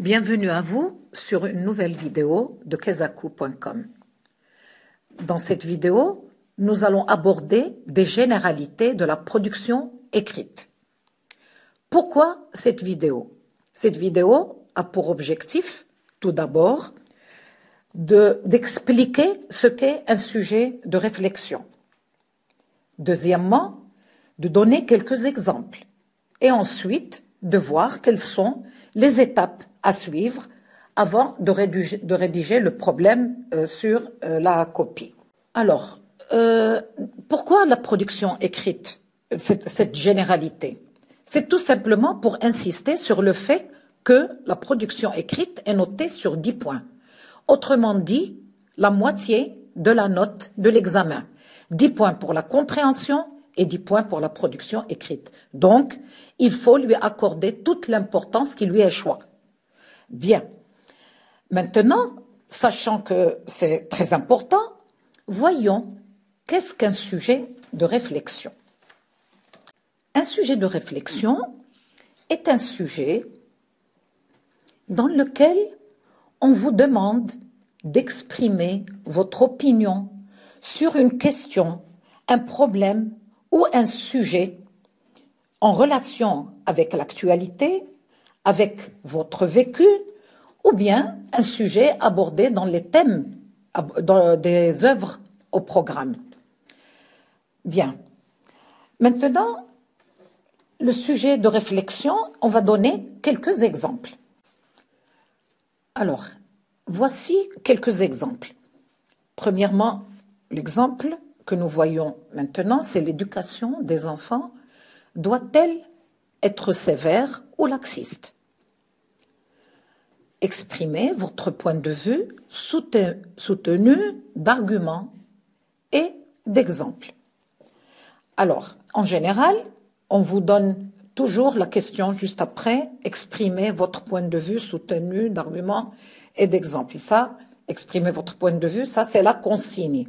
Bienvenue à vous sur une nouvelle vidéo de Kezaku.com. Dans cette vidéo, nous allons aborder des généralités de la production écrite. Pourquoi cette vidéo? Cette vidéo a pour objectif, tout d'abord, d'expliquer ce qu'est un sujet de réflexion. Deuxièmement, de donner quelques exemples. Et ensuite, de voir quelles sont les étapes à suivre avant de rédiger le problème sur la copie. Alors, pourquoi la production écrite, cette généralité? C'est tout simplement pour insister sur le fait que la production écrite est notée sur 10 points. Autrement dit, la moitié de la note de l'examen. 10 points pour la compréhension et 10 points pour la production écrite. Donc, il faut lui accorder toute l'importance qui lui est choix. Bien. Maintenant, sachant que c'est très important, voyons qu'est-ce qu'un sujet de réflexion. Un sujet de réflexion est un sujet dans lequel on vous demande d'exprimer votre opinion sur une question, un problème ou un sujet en relation avec l'actualité, avec votre vécu, ou bien un sujet abordé dans les thèmes des œuvres au programme. Bien. Maintenant, le sujet de réflexion, on va donner quelques exemples. Alors, voici quelques exemples. Premièrement, l'exemple que nous voyons maintenant, c'est l'éducation des enfants. Doit-elle être sévère ou laxiste? Exprimez votre point de vue soutenu d'arguments et d'exemples. Alors, en général, on vous donne toujours la question juste après, exprimez votre point de vue soutenu d'arguments et d'exemples. Et ça, exprimez votre point de vue, ça c'est la consigne.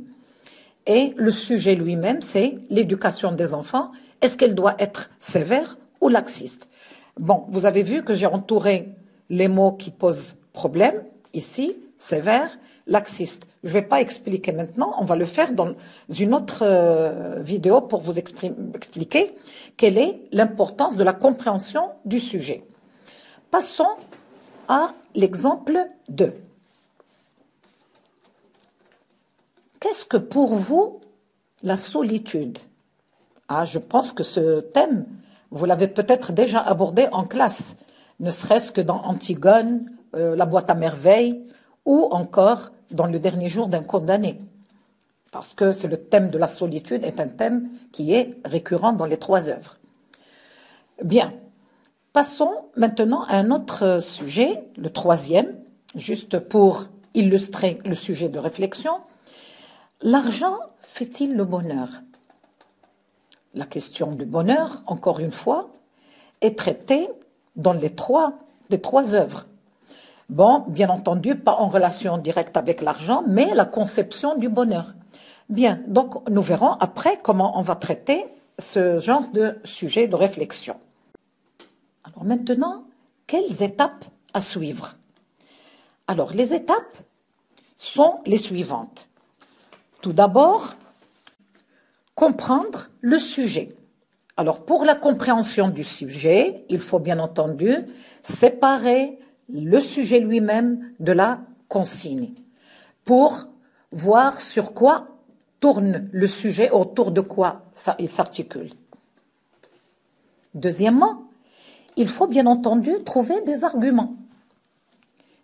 Et le sujet lui-même, c'est l'éducation des enfants. Est-ce qu'elle doit être sévère ou laxiste? Bon, vous avez vu que j'ai entouré les mots qui posent problème, ici, sévère, laxiste. Je ne vais pas expliquer maintenant, on va le faire dans une autre vidéo pour vous expliquer quelle est l'importance de la compréhension du sujet. Passons à l'exemple 2. Qu'est-ce que pour vous la solitude? Je pense que ce thème, vous l'avez peut-être déjà abordé en classe, ne serait-ce que dans Antigone, la boîte à merveilles, ou encore dans le dernier jour d'un condamné. Parce que c'est le thème de la solitude est un thème qui est récurrent dans les 3 œuvres. Bien, passons maintenant à un autre sujet, le 3e, juste pour illustrer le sujet de réflexion. L'argent fait-il le bonheur? La question du bonheur, encore une fois, est traitée dans les trois œuvres. Bon, bien entendu, pas en relation directe avec l'argent, mais la conception du bonheur. Bien, donc nous verrons après comment on va traiter ce genre de sujet de réflexion. Alors maintenant, quelles étapes à suivre? Alors, les étapes sont les suivantes. Tout d'abord, comprendre le sujet. Alors, pour la compréhension du sujet, il faut bien entendu séparer le sujet lui-même de la consigne pour voir sur quoi tourne le sujet, autour de quoi il s'articule. Deuxièmement, il faut bien entendu trouver des arguments.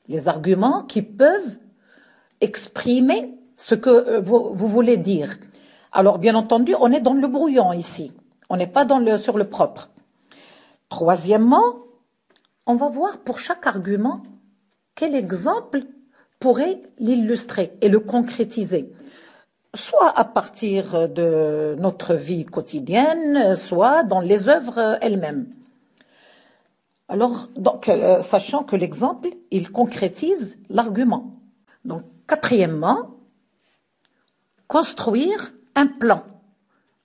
Les arguments qui peuvent exprimer ce que vous voulez dire. Alors, bien entendu, on est dans le brouillon ici. On n'est pas sur le propre. Troisièmement, on va voir pour chaque argument quel exemple pourrait l'illustrer et le concrétiser. Soit à partir de notre vie quotidienne, soit dans les œuvres elles-mêmes. Alors, donc, sachant que l'exemple, il concrétise l'argument. Donc, quatrièmement, construire un plan.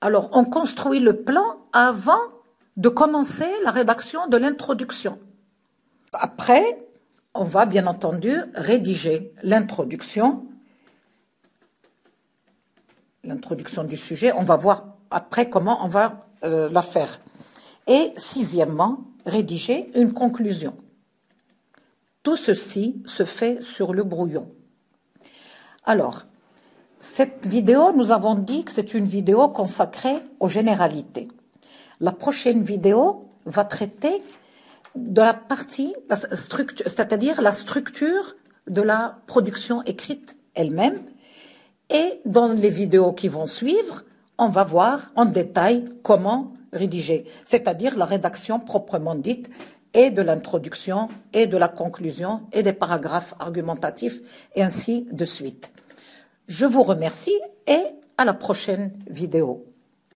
Alors, on construit le plan avant de commencer la rédaction de l'introduction. Après, on va bien entendu rédiger l'introduction du sujet. On va voir après comment on va la faire. Et sixièmement, rédiger une conclusion. Tout ceci se fait sur le brouillon. Alors, cette vidéo, nous avons dit que c'est une vidéo consacrée aux généralités. La prochaine vidéo va traiter de la partie, c'est-à-dire la structure de la production écrite elle-même. Et dans les vidéos qui vont suivre, on va voir en détail comment rédiger, c'est-à-dire la rédaction proprement dite, et de l'introduction, et de la conclusion, et des paragraphes argumentatifs, et ainsi de suite. Je vous remercie et à la prochaine vidéo.